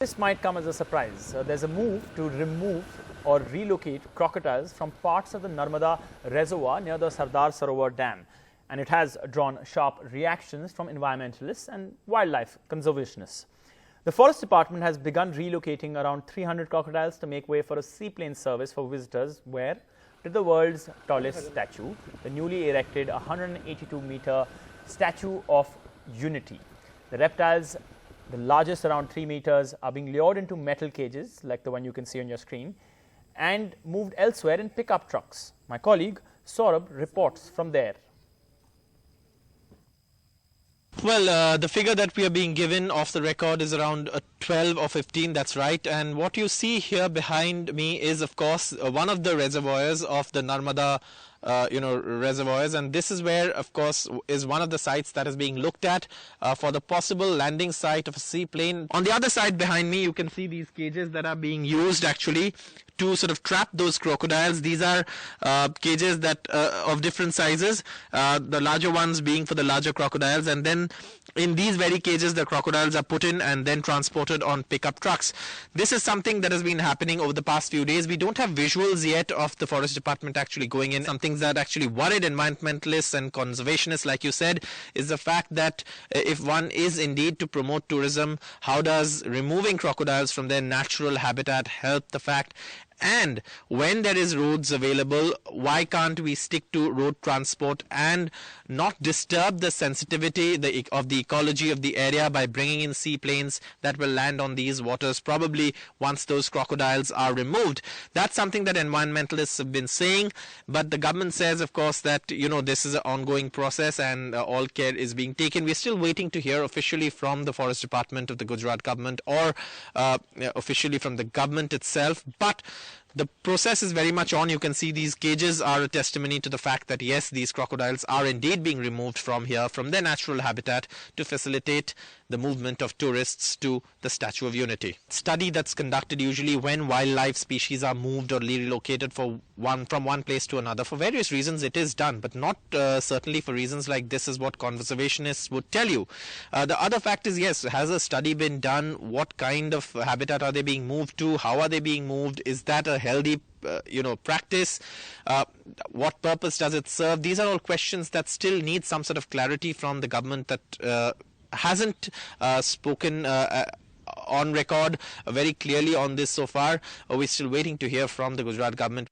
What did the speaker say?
This might come as a surprise. There's a move to remove or relocate crocodiles from parts of the Narmada reservoir near the Sardar Sarovar Dam, and it has drawn sharp reactions from environmentalists and wildlife conservationists. The Forest Department has begun relocating around 300 crocodiles to make way for a seaplane service for visitors where, to the world's tallest statue, the newly erected 182-meter Statue of Unity. The reptiles, the largest around 3 meters, are being lured into metal cages like the one you can see on your screen and moved elsewhere in pickup trucks. My colleague Saurabh reports from there. Well, the figure that we are being given off the record is around 12 or 15, that's right. And what you see here behind me is, of course, one of the reservoirs of the Narmada reservoirs, and this is where, of course, is one of the sites that is being looked at for the possible landing site of a seaplane. On the other side behind me, you can see these cages that are being used actually to sort of trap those crocodiles. These are cages that of different sizes, the larger ones being for the larger crocodiles, and then in these very cages the crocodiles are put in and then transported on pickup trucks. This is something that has been happening over the past few days. We don't have visuals yet of the Forest Department actually going in. Something that actually worried environmentalists and conservationists, like you said, is the fact that if one is indeed to promote tourism, how does removing crocodiles from their natural habitat help the fact? And when there is roads available, why can't we stick to road transport and not disturb the sensitivity of the ecology of the area by bringing in seaplanes that will land on these waters probably once those crocodiles are removed? That's something that environmentalists have been saying, but the government says, of course, that this is an ongoing process and all care is being taken. We're still waiting to hear officially from the Forest Department of the Gujarat government or officially from the government itself, but the process is very much on. You can see these cages are a testimony to the fact that yes, these crocodiles are indeed being removed from here, from their natural habitat, to facilitate the movement of tourists to the Statue of Unity. Study that's conducted usually when wildlife species are moved or relocated from one place to another. For various reasons it is done, but not certainly for reasons like this is what conservationists would tell you. The other fact is, yes, has a study been done? What kind of habitat are they being moved to? How are they being moved? Is that a healthy practice? What purpose does it serve? These are all questions that still need some sort of clarity from the government that hasn't spoken on record very clearly on this so far. We're still waiting to hear from the Gujarat government.